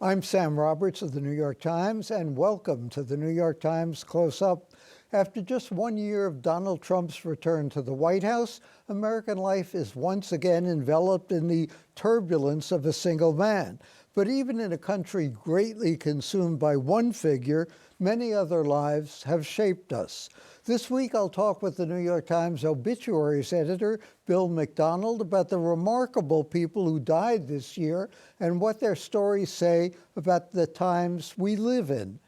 I'm Sam Roberts of the New York Times, and welcome to the New York Times Close-Up. After just 1 year of Donald Trump's return to the White House, American life is once again enveloped in the turbulence of a single man. But even in a country greatly consumed by one figure, many other lives have shaped us. This week, I'll talk with the New York Times Obituaries editor, Bill McDonald, about the remarkable people who died this year and what their stories say about the times we live in.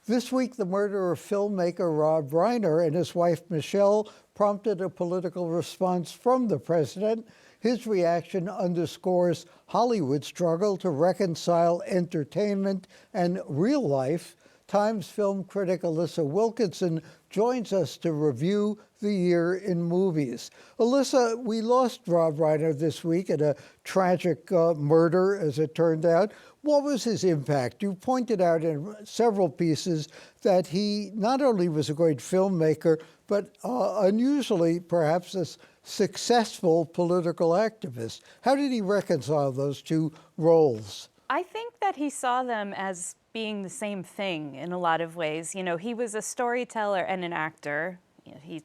This week, the murder of filmmaker Rob Reiner and his wife Michelle prompted a political response from the president. His reaction underscores Hollywood's struggle to reconcile entertainment and real life. Times film critic Alissa Wilkinson joins us to review the year in movies. Alissa, we lost Rob Reiner this week in a tragic murder, as it turned out. What was his impact? You pointed out in several pieces that he not only was a great filmmaker, but unusually, perhaps, a successful political activist. How did he reconcile those two roles? I think that he saw them as being the same thing in a lot of ways. You know, he was a storyteller and an actor. You know, he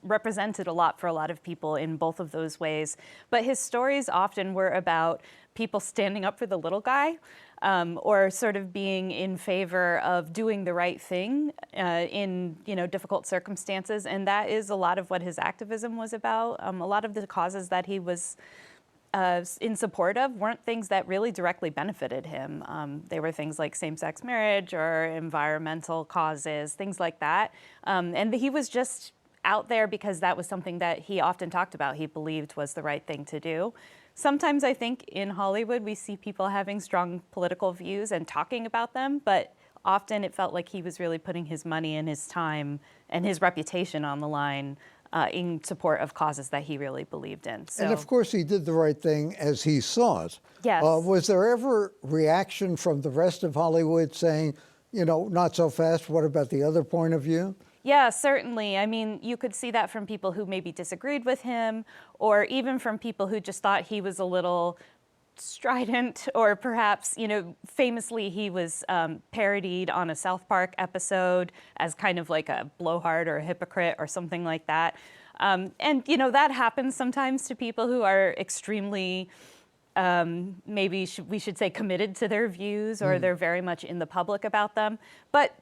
represented a lot for a lot of people in both of those ways. But his stories often were about people standing up for the little guy, or sort of being in favor of doing the right thing in difficult circumstances. And that is a lot of what his activism was about. A lot of the causes that he was in support of weren't things that really directly benefited him. They were things like same-sex marriage or environmental causes, things like that. And he was just out there because that was something that he often talked about, he believed was the right thing to do. Sometimes I think in Hollywood we see people having strong political views and talking about them, but often it felt like he was really putting his money and his time and his reputation on the line in support of causes that he really believed in. So, and of course, he did the right thing as he saw it. Yes. Was there ever reaction from the rest of Hollywood saying, not so fast, what about the other point of view? Yeah, certainly. I mean, you could see that from people who maybe disagreed with him, or even from people who just thought he was a little strident, or perhaps, famously he was parodied on a South Park episode as kind of like a blowhard or a hypocrite or something like that. And, that happens sometimes to people who are extremely, maybe we should say, committed to their views, or they're very much in the public about them. But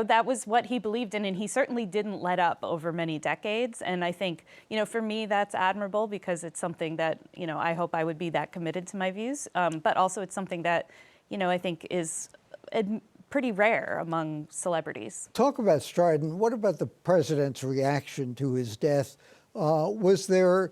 that was what he believed in, and he certainly didn't let up over many decades. And I think, for me, that's admirable because it's something that, I hope I would be that committed to my views. But also it's something that, I think is pretty rare among celebrities. Talk about strident. What about the president's reaction to his death? Was there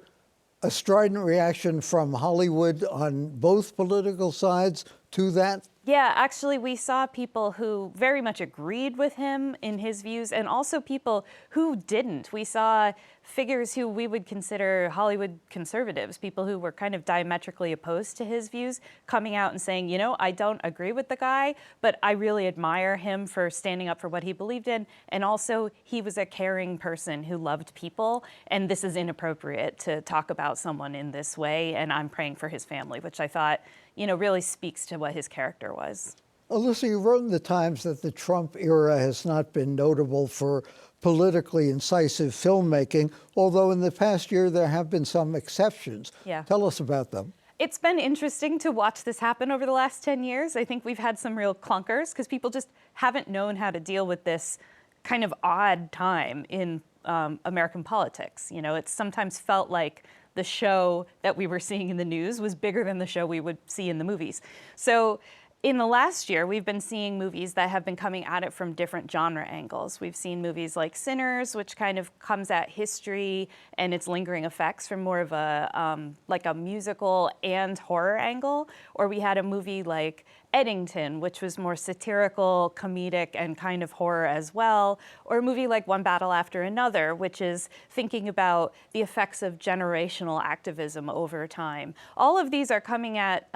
a strident reaction from Hollywood on both political sides to that? Yeah, actually, we saw people who very much agreed with him in his views, and also people who didn't. We saw figures who we would consider Hollywood conservatives, people who were kind of diametrically opposed to his views, coming out and saying, I don't agree with the guy, but I really admire him for standing up for what he believed in. And also, he was a caring person who loved people, and this is inappropriate to talk about someone in this way, and I'm praying for his family, which I thought, really speaks to what his character was. Alissa, you wrote in the Times that the Trump era has not been notable for politically incisive filmmaking, although in the past year there have been some exceptions. Yeah. Tell us about them. It's been interesting to watch this happen over the last 10 years. I think we've had some real clunkers because people just haven't known how to deal with this kind of odd time in American politics. It's sometimes felt like the show that we were seeing in the news was bigger than the show we would see in the movies. So in the last year, we've been seeing movies that have been coming at it from different genre angles. We've seen movies like Sinners, which kind of comes at history and its lingering effects from more of a like a musical and horror angle. Or we had a movie like Eddington, which was more satirical, comedic, and kind of horror as well. Or a movie like One Battle After Another, which is thinking about the effects of generational activism over time. All of these are coming at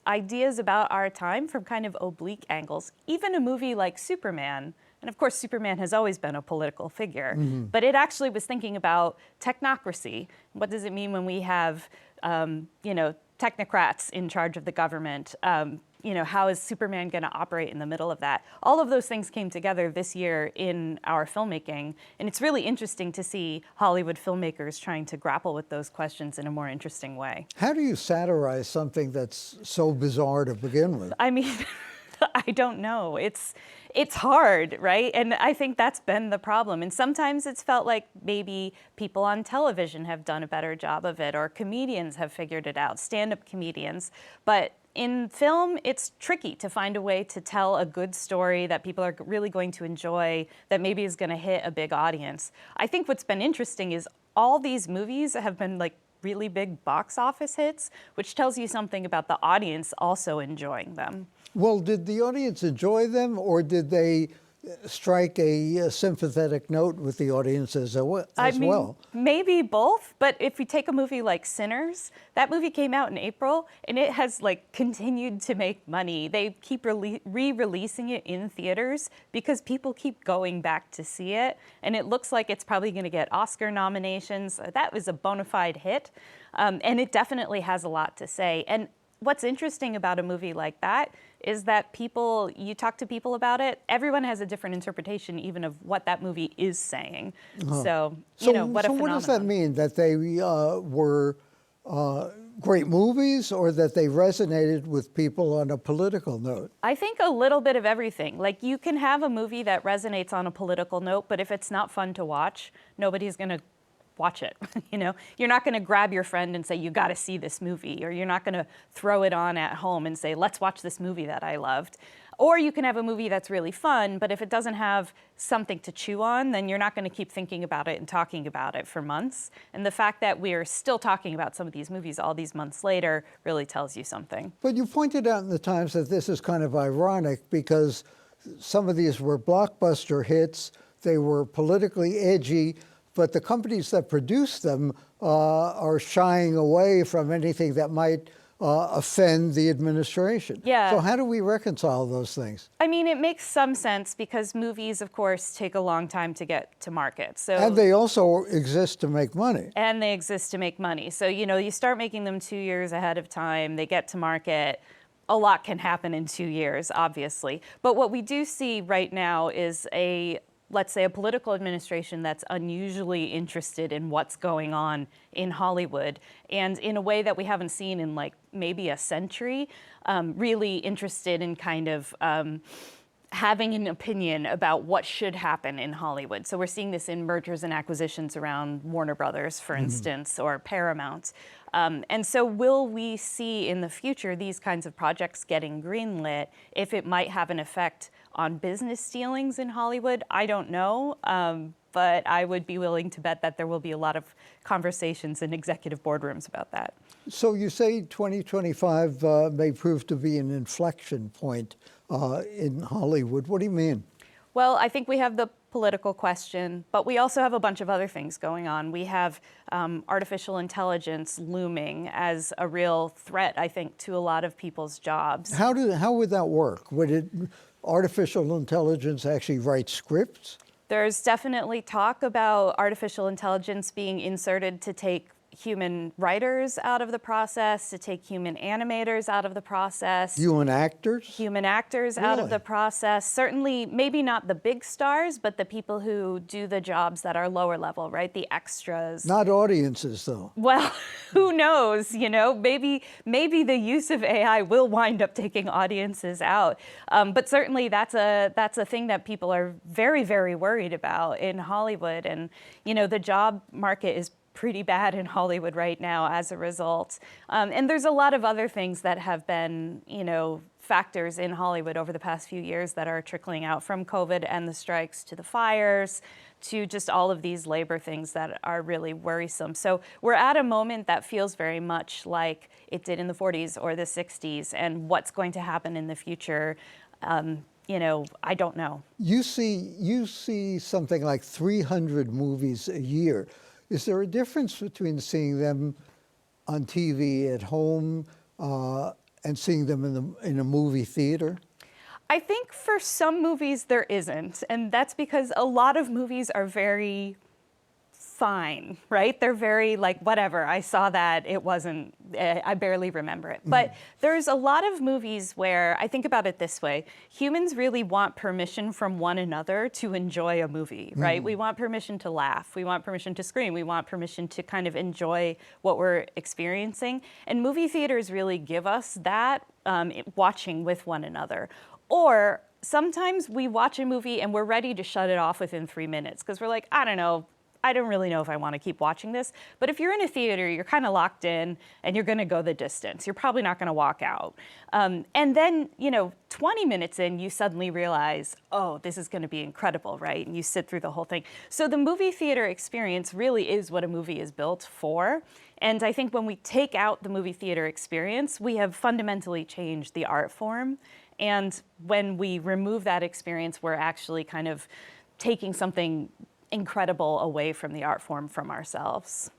ideas about our time from kind of oblique angles. Even a movie like Superman, and of course Superman has always been a political figure, but it actually was thinking about technocracy. What does it mean when we have technocrats in charge of the government. You know, how is Superman going to operate in the middle of that? All of those things came together this year in our filmmaking, and it's really interesting to see Hollywood filmmakers trying to grapple with those questions in a more interesting way. How do you satirize something that's so bizarre to begin with? I mean, I don't know. It's hard, right? And I think that's been the problem. And sometimes it's felt like maybe people on television have done a better job of it, or comedians have figured it out, stand-up comedians. But in film, it's tricky to find a way to tell a good story that people are really going to enjoy, that maybe is going to hit a big audience. I think what's been interesting is all these movies have been like really big box office hits, which tells you something about the audience also enjoying them. Well, did the audience enjoy them, or did they strike a sympathetic note with the audience as well? Maybe both, but if you take a movie like Sinners, that movie came out in April, and it has like continued to make money. They keep re-releasing it in theaters because people keep going back to see it, and it looks like it's probably going to get Oscar nominations. That was a bona fide hit, and it definitely has a lot to say. And what's interesting about a movie like that is that you talk to people about it, everyone has a different interpretation even of what that movie is saying. So, you know, what a phenomenon. What does that mean? That they were great movies, or that they resonated with people on a political note? I think a little bit of everything. Like, you can have a movie that resonates on a political note, but if it's not fun to watch, nobody's going to watch it. You know, you're not going to grab your friend and say, you got to see this movie, or you're not going to throw it on at home and say, let's watch this movie that I loved. Or you can have a movie that's really fun, but if it doesn't have something to chew on, then you're not going to keep thinking about it and talking about it for months. And the fact that we're still talking about some of these movies all these months later really tells you something. But you pointed out in the Times that this is kind of ironic, because some of these were blockbuster hits, they were politically edgy, but the companies that produce them are shying away from anything that might offend the administration. Yeah. So how do we reconcile those things? I mean, it makes some sense because movies, of course, take a long time to get to market. So, and they also exist to make money. And they exist to make money. So, you know, you start making them 2 years ahead of time, they get to market. A lot can happen in 2 years, obviously. But what we do see right now is let's say a political administration that's unusually interested in what's going on in Hollywood, and in a way that we haven't seen in like maybe a century, really interested in kind of having an opinion about what should happen in Hollywood. So we're seeing this in mergers and acquisitions around Warner Brothers, for instance, or Paramount. And so will we see in the future these kinds of projects getting greenlit if it might have an effect on business dealings in Hollywood? I don't know, but I would be willing to bet that there will be a lot of conversations in executive boardrooms about that. So you say 2025 may prove to be an inflection point in Hollywood. What do you mean? Well, I think we have the political question, but we also have a bunch of other things going on. We have artificial intelligence looming as a real threat, I think, to a lot of people's jobs. How would that work? Would artificial intelligence actually write scripts? There's definitely talk about artificial intelligence being inserted to take human writers out of the process, to take human animators out of the process. Human actors? Human actors out of the process. Certainly, maybe not the big stars, but the people who do the jobs that are lower level, right? The extras. Not audiences, though. Well, who knows? You know, maybe the use of AI will wind up taking audiences out. But certainly, that's a thing that people are very, very worried about in Hollywood. And you know, the job market is pretty bad in Hollywood right now as a result. And there's a lot of other things that have been, you know, factors in Hollywood over the past few years that are trickling out, from COVID and the strikes to the fires to just all of these labor things that are really worrisome. So we're at a moment that feels very much like it did in the 40s or the 60s, and what's going to happen in the future, you know, I don't know. You see something like 300 movies a year. Is there a difference between seeing them on TV at home and seeing them in a movie theater? I think for some movies there isn't, and that's because a lot of movies are very fine, right? They're very like, whatever, I saw that, it wasn't, I barely remember it. But there's a lot of movies where, I think about it this way, humans really want permission from one another to enjoy a movie, right? We want permission to laugh, we want permission to scream, we want permission to kind of enjoy what we're experiencing. And movie theaters really give us that, watching with one another. Or sometimes we watch a movie and we're ready to shut it off within 3 minutes because we're like, I don't know, I don't really know if I want to keep watching this. But if you're in a theater, you're kind of locked in and you're going to go the distance. You're probably not going to walk out. And then, 20 minutes in, you suddenly realize, oh, this is going to be incredible, right? And you sit through the whole thing. So the movie theater experience really is what a movie is built for. And I think when we take out the movie theater experience, we have fundamentally changed the art form. And when we remove that experience, we're actually kind of taking something incredible away from the art form from ourselves.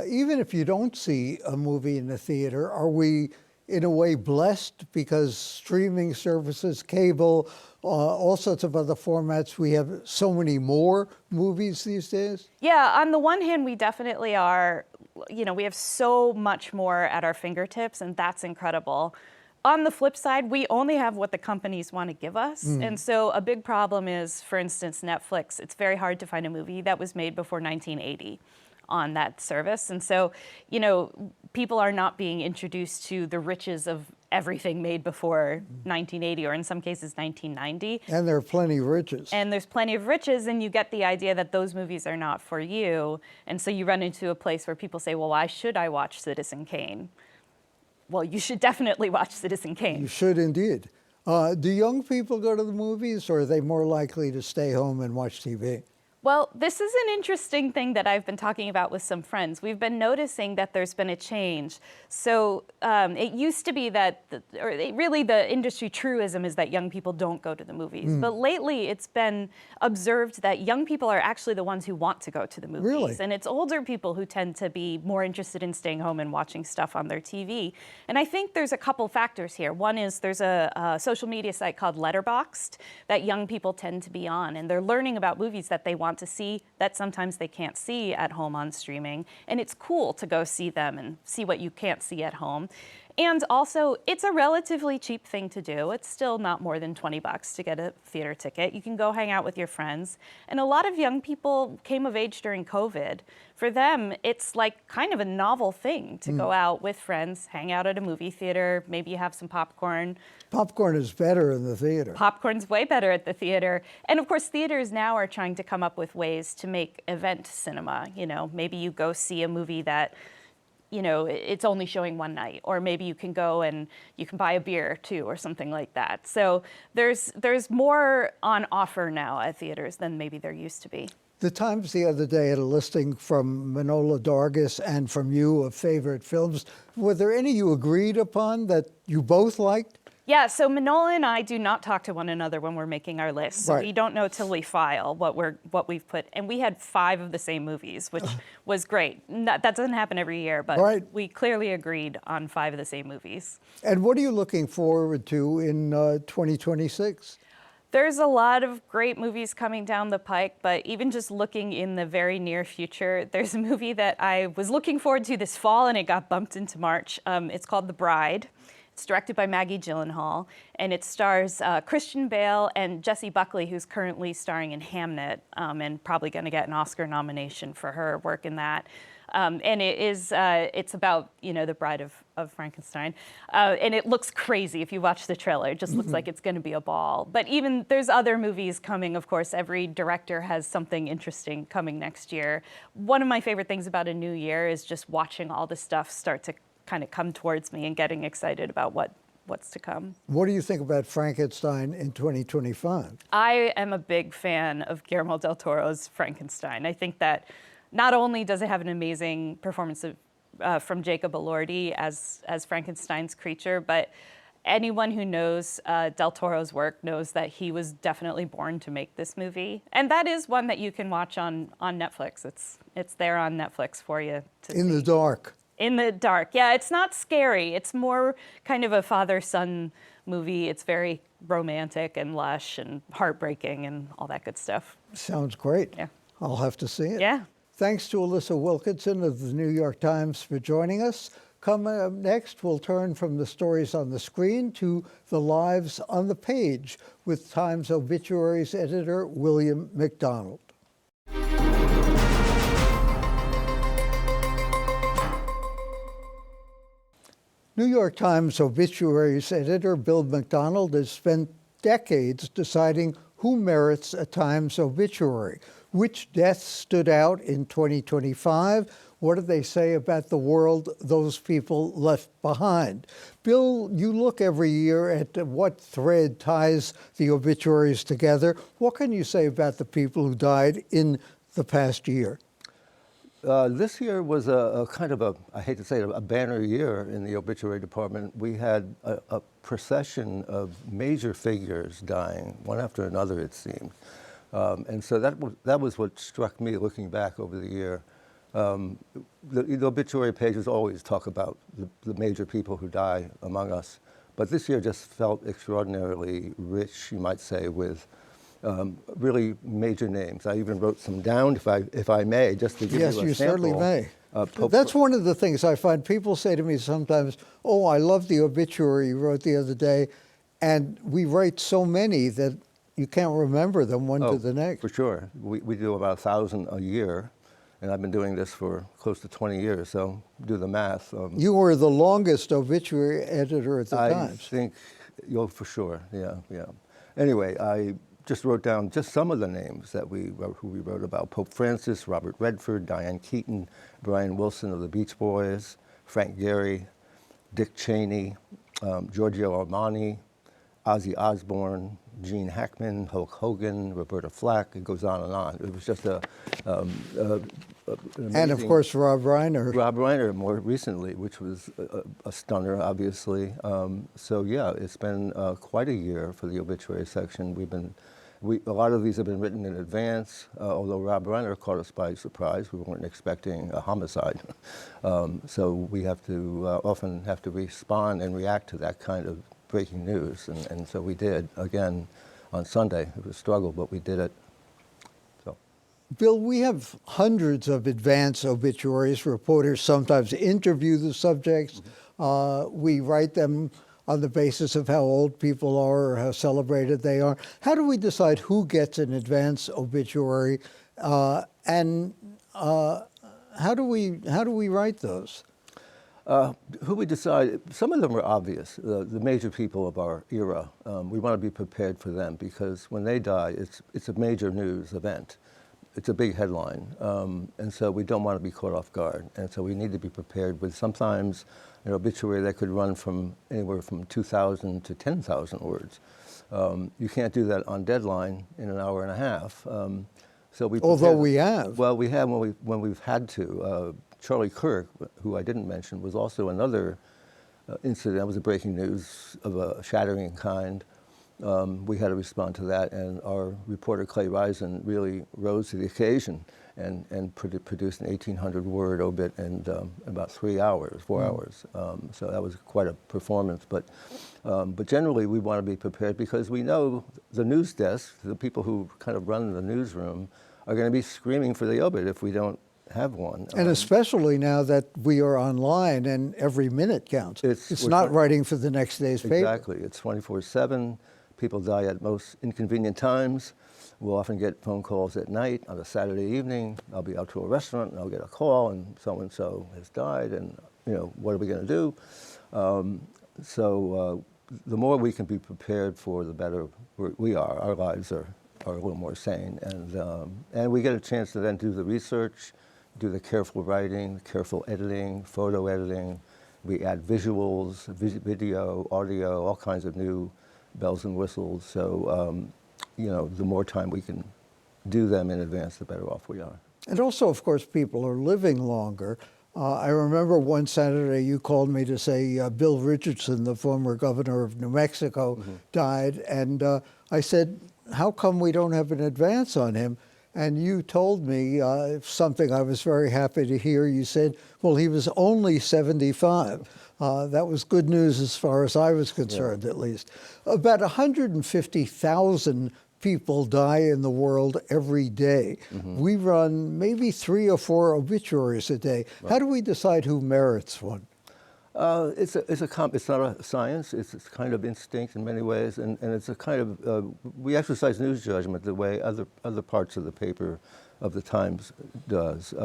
Even if you don't see a movie in the theater, are we in a way blessed because streaming services, cable, all sorts of other formats, we have so many more movies these days? Yeah, on the one hand, we definitely are, we have so much more at our fingertips, and that's incredible. On the flip side, we only have what the companies want to give us. And so a big problem is, for instance, Netflix. It's very hard to find a movie that was made before 1980 on that service. And so, people are not being introduced to the riches of everything made before 1980, or in some cases 1990. And there are plenty of riches. And there's plenty of riches, and you get the idea that those movies are not for you. And so you run into a place where people say, well, why should I watch Citizen Kane? Well, you should definitely watch Citizen Kane. You should indeed. Do young people go to the movies, or are they more likely to stay home and watch TV? Well, this is an interesting thing that I've been talking about with some friends. We've been noticing that there's been a change. So it used to be that, really the industry truism is that young people don't go to the movies. But lately it's been observed that young people are actually the ones who want to go to the movies. Really? And it's older people who tend to be more interested in staying home and watching stuff on their TV. And I think there's a couple factors here. One is there's a social media site called Letterboxd that young people tend to be on, and they're learning about movies that they want to see that sometimes they can't see at home on streaming. And it's cool to go see them and see what you can't see at home. And also, it's a relatively cheap thing to do. It's still not more than $20 to get a theater ticket. You can go hang out with your friends. And a lot of young people came of age during COVID. For them, it's like kind of a novel thing to go out with friends, hang out at a movie theater, maybe you have some popcorn. Popcorn is better in the theater. Popcorn's way better at the theater. And of course, theaters now are trying to come up with ways to make event cinema. Maybe you go see a movie that it's only showing one night, or maybe you can go and you can buy a beer too, or something like that. So there's more on offer now at theaters than maybe there used to be. The Times the other day had a listing from Manohla Dargis and from you of favorite films. Were there any you agreed upon that you both liked? Yeah, so Manohla and I do not talk to one another when we're making our lists. So Right. we don't know till we file what we've put. And we had 5 of the same movies, which was great. That doesn't happen every year, but Right. we clearly agreed on 5 of the same movies. And what are you looking forward to in 2026? There's a lot of great movies coming down the pike, but even just looking in the very near future, there's a movie that I was looking forward to this fall and it got bumped into March. It's called The Bride. It's directed by Maggie Gyllenhaal, and it stars Christian Bale and Jessie Buckley, who's currently starring in Hamnet, and probably going to get an Oscar nomination for her work in that. And it's about, the bride of Frankenstein. And it looks crazy if you watch the trailer. It just looks like it's going to be a ball. But even there's other movies coming, of course. Every director has something interesting coming next year. One of my favorite things about a new year is just watching all the stuff start to kind of come towards me and getting excited about what's to come. What do you think about Frankenstein in 2025? I am a big fan of Guillermo del Toro's Frankenstein. I think that not only does it have an amazing performance from Jacob Elordi as Frankenstein's creature, but anyone who knows del Toro's work knows that he was definitely born to make this movie. And that is one that you can watch on Netflix. It's there on Netflix for you to see. In the dark. In the dark. Yeah, it's not scary. It's more kind of a father-son movie. It's very romantic and lush and heartbreaking and all that good stuff. Sounds great. Yeah. I'll have to see it. Yeah. Thanks to Alissa Wilkinson of the New York Times for joining us. Coming up next, we'll turn from the stories on the screen to the lives on the page with Times Obituaries editor William McDonald. New York Times Obituaries editor Bill McDonald has spent decades deciding who merits a Times obituary. Which deaths stood out in 2025? What do they say about the world those people left behind? Bill, you look every year at what thread ties the obituaries together. What can you say about the people who died in the past year? This year was a kind of a, I hate to say it, a banner year in the obituary department. We had a procession of major figures dying, one after another, it seemed. And so that was what struck me looking back over the year. The obituary pages always talk about the major people who die among us, but this year just felt extraordinarily rich, you might say, with really major names. I even wrote some down, if I may, just to give you a sample. Yes, you certainly may. That's one of the things I find people say to me sometimes, oh, I love the obituary you wrote the other day, and we write so many that you can't remember them one to the next. For sure. We do about 1,000 a year, and I've been doing this for close to 20 years, so do the math. You were the longest obituary editor at the Times. I think, for sure, yeah. Anyway, I just wrote down just some of the names that who we wrote about. Pope Francis, Robert Redford, Diane Keaton, Brian Wilson of the Beach Boys, Frank Gehry, Dick Cheney, Giorgio Armani, Ozzy Osbourne, Gene Hackman, Hulk Hogan, Roberta Flack. It goes on and on. It was just and of course Rob Reiner. Rob Reiner more recently, which was a stunner, obviously. So yeah, it's been quite a year for the obituary section. A lot of these have been written in advance, although Rob Reiner caught us by surprise. We weren't expecting a homicide. So we have to often have to respond and react to that kind of breaking news, and so we did, again, on Sunday. It was a struggle, but we did it. So, Bill, we have hundreds of advance obituaries. Reporters sometimes interview the subjects. We write them on the basis of how old people are or how celebrated they are. How do we decide who gets an advance obituary, and how do we write those? Who we decide, some of them are obvious, the major people of our era. We want to be prepared for them because when they die, it's a major news event. It's a big headline, and so we don't want to be caught off guard. And so we need to be prepared with sometimes an obituary that could run from anywhere from 2,000 to 10,000 words. You can't do that on deadline in an hour and a half. So we although we have. Well, we have when we've had to. Charlie Kirk, who I didn't mention, was also another incident. That was a breaking news of a shattering kind. We had to respond to that, and our reporter Clay Risen really rose to the occasion and produced an 1,800-word obit in about 4 hours. So that was quite a performance. But generally, we want to be prepared because we know the news desk, the people who kind of run the newsroom, are going to be screaming for the obit if we don't have one. And especially now that we are online and every minute counts. It's not writing for the next day's paper. Exactly. It's 24/7. People die at most inconvenient times. We'll often get phone calls at night on a Saturday evening. I'll be out to a restaurant and I'll get a call and so-and-so has died and, what are we going to do? So the more we can be prepared for, the better we are. Our lives are a little more sane. And we get a chance to then do the research, do the careful writing, careful editing, photo editing. We add visuals, video, audio, all kinds of new bells and whistles. So, the more time we can do them in advance, the better off we are. And also, of course, people are living longer. I remember one Saturday you called me to say Bill Richardson, the former governor of New Mexico, died. And I said, how come we don't have an advance on him? And you told me something I was very happy to hear. You said, well, he was only 75. That was good news as far as I was concerned, at least. About 150,000 people die in the world every day. We run maybe 3 or 4 obituaries a day. How do we decide who merits one? It's not a science. It's kind of instinct in many ways, and it's a kind of we exercise news judgment the way other parts of the paper of the Times does.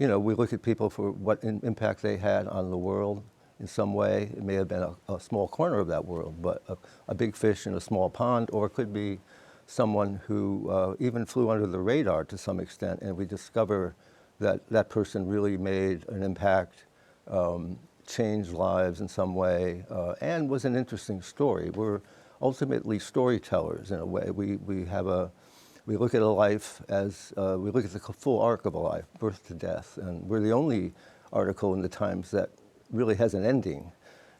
You know, we look at people for what impact they had on the world in some way. It may have been a small corner of that world, but a big fish in a small pond, or it could be someone who even flew under the radar to some extent, and we discover that that person really made an impact, changed lives in some way, and was an interesting story. We're ultimately storytellers in a way. We look at a life as, we look at the full arc of a life, birth to death, and we're the only article in the Times that really has an ending.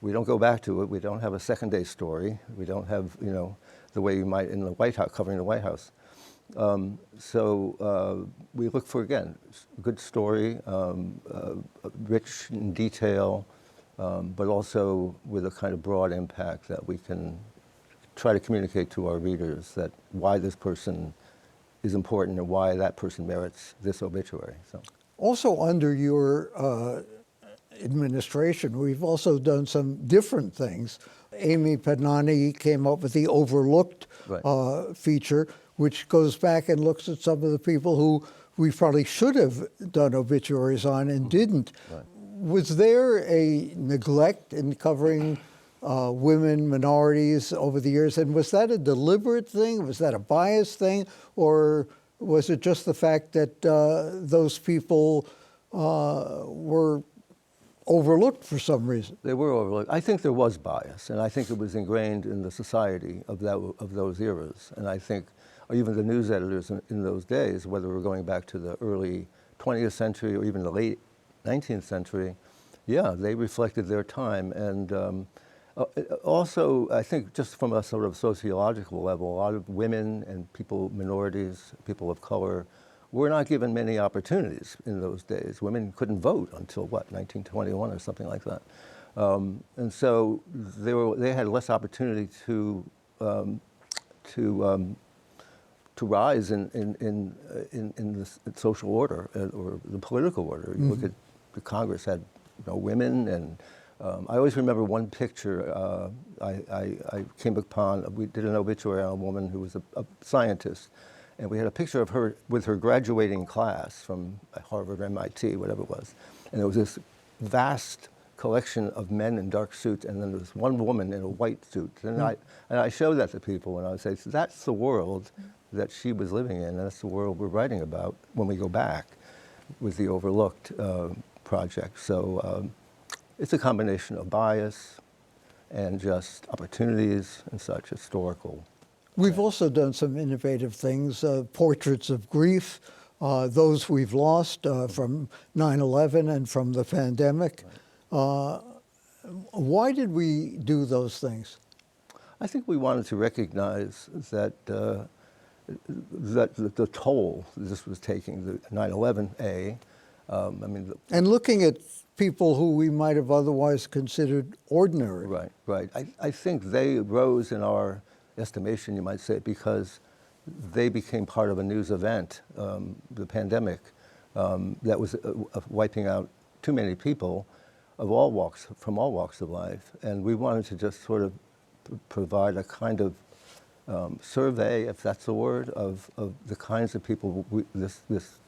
We don't go back to it. We don't have a second-day story. We don't have, you know, the way you might in the White House, covering the White House. So we look for, again, a good story, rich in detail, but also with a kind of broad impact that we can try to communicate to our readers that why this person is important and why that person merits this obituary. So. Also under your administration, we've also done some different things. Amy Padnani came up with the Overlooked feature, which goes back and looks at some of the people who we probably should have done obituaries on and didn't. Right. Was there a neglect in covering women, minorities over the years? And was that a deliberate thing? Was that a biased thing? Or was it just the fact that those people were overlooked for some reason? They were overlooked. I think there was bias, and I think it was ingrained in the society of those eras. And I think even the news editors in those days, whether we're going back to the early 20th century or even the late 19th century, yeah, they reflected their time. And also, I think just from a sort of sociological level, a lot of women and people, minorities, people of color, were not given many opportunities in those days. Women couldn't vote until, what, 1921 or something like that. And so they had less opportunity to rise in the social order or the political order. You look at the Congress had women, and I always remember one picture I came upon. We did an obituary on a woman who was a scientist, and we had a picture of her with her graduating class from Harvard, MIT, whatever it was, and there was this vast collection of men in dark suits, and then there was one woman in a white suit. And I showed that to people, and I would say, so that's the world that she was living in, and that's the world we're writing about when we go back with the Overlooked project. So it's a combination of bias and just opportunities and such, historical. We've also done some innovative things, portraits of grief, those we've lost from 9/11 and from the pandemic. Why did we do those things? I think we wanted to recognize that the toll this was taking, the 9/11 and looking at people who we might have otherwise considered ordinary. Right, right. I think they rose in our estimation, you might say, because they became part of a news event, the pandemic, that was wiping out too many people of all walks, from all walks of life. And we wanted to just sort of provide a kind of survey, if that's the word, of the kinds of people this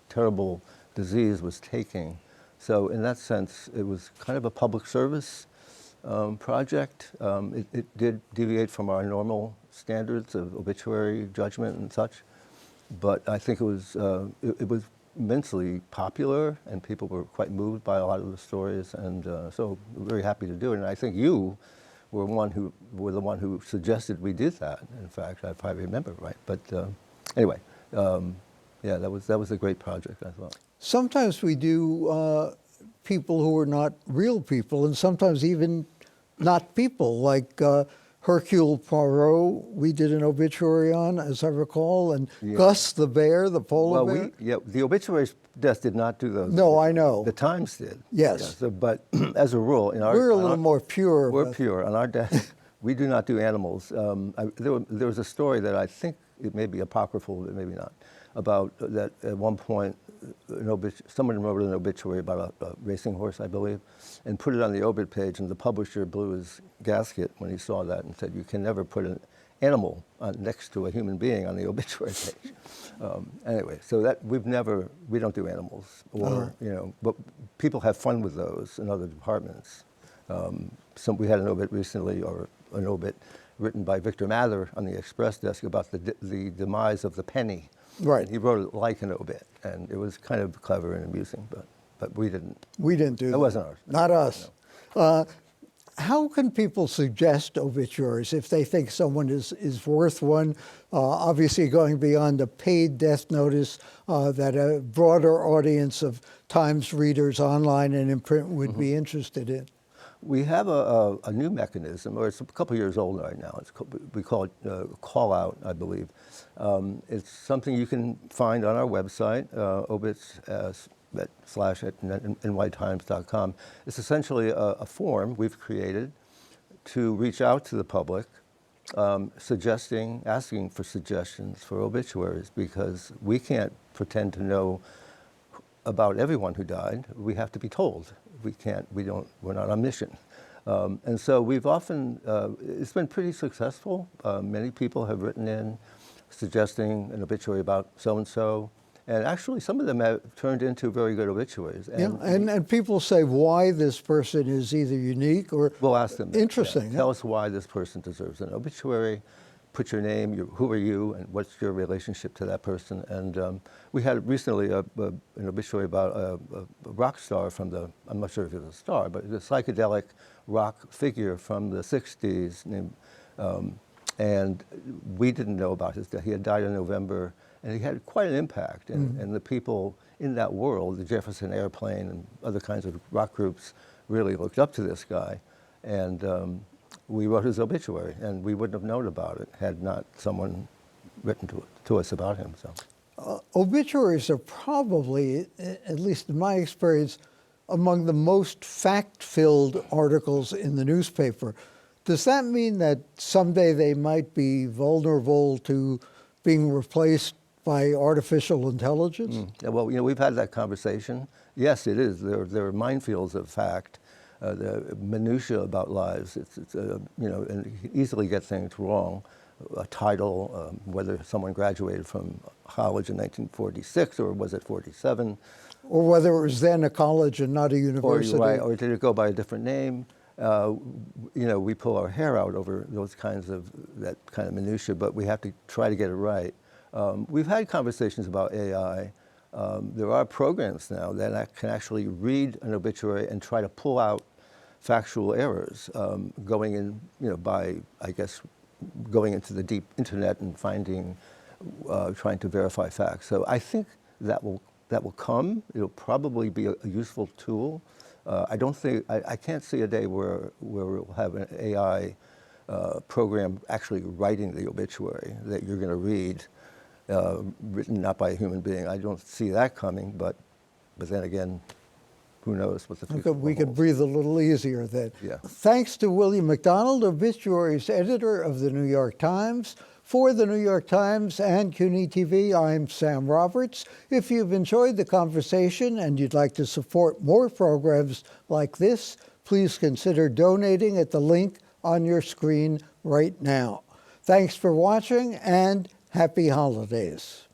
terrible disease was taking. So in that sense, it was kind of a public service project. It did deviate from our normal standards of obituary judgment and such, but I think it was immensely popular, and people were quite moved by a lot of the stories, and so we're very happy to do it. And I think you were the one who suggested we did that. In fact, if I remember right. But anyway, yeah, that was a great project, I thought. Sometimes we do people who are not real people, and sometimes even not people, like Hercule Poirot, we did an obituary on, as I recall, and yeah. Gus the bear, the polar bear. The obituaries desk did not do those. No, I know. The Times did. Yes. Yeah, so, but as a rule, we're a little more pure. We're pure. On our desk, We do not do animals. There was a story that I think it may be apocryphal, but maybe not, about that at one point someone wrote an obituary about a racing horse, I believe, and put it on the obit page, and the publisher blew his gasket when he saw that and said, "You can never put an animal next to a human being on the obituary page." Anyway, so that we don't do animals, or but people have fun with those in other departments. We had an obit recently, or an obit written by Victor Mather on the Express desk about the demise of the penny. Right. And he wrote it like an obit, and it was kind of clever and amusing, but we didn't. We didn't do that. That wasn't ours. Not us. No. How can people suggest obituaries if they think someone is worth one? Obviously, going beyond a paid death notice that a broader audience of Times readers online and in print would be interested in. We have a new mechanism, or it's a couple years old right now. We call it call out, I believe. It's something you can find on our website, Obits /nytimes.com. It's essentially a form we've created to reach out to the public, asking for suggestions for obituaries, because we can't pretend to know about everyone who died. We have to be told. We're not omniscient. And so we've often, it's been pretty successful. Many people have written in suggesting an obituary about so-and-so. And actually, some of them have turned into very good obituaries. And people say why this person is either unique or we'll ask them. Interesting. Tell us why this person deserves an obituary. Put your name, who are you, and what's your relationship to that person. And we had recently an obituary about a rock star I'm not sure if it's a star, but a psychedelic rock figure from the 60s named, and we didn't know about his death. He had died in November, and he had quite an impact. And the people in that world, the Jefferson Airplane and other kinds of rock groups, really looked up to this guy. And we wrote his obituary, and we wouldn't have known about it had not someone written to us about him. So, obituaries are probably, at least in my experience, among the most fact-filled articles in the newspaper. Does that mean that someday they might be vulnerable to being replaced by artificial intelligence? Yeah, well, we've had that conversation. Yes, it is. There are minefields of fact. The minutia about lives, and you easily get things wrong. A title, whether someone graduated from college in 1946 or was it 47. Or whether it was then a college and not a university. Or did it go by a different name? We pull our hair out over that kind of minutia, but we have to try to get it right. We've had conversations about AI. There are programs now that can actually read an obituary and try to pull out factual errors, going into the deep internet and trying to verify facts. So I think that will come. It'll probably be a useful tool. I can't see a day where we'll have an AI program actually writing the obituary that you're going to read, written not by a human being. I don't see that coming, but then again, who knows what the future we could breathe a little easier then. Yeah. Thanks to William McDonald, Obituaries editor of the New York Times. For the New York Times and CUNY TV, I'm Sam Roberts. If you've enjoyed the conversation and you'd like to support more programs like this, please consider donating at the link on your screen right now. Thanks for watching, and happy holidays.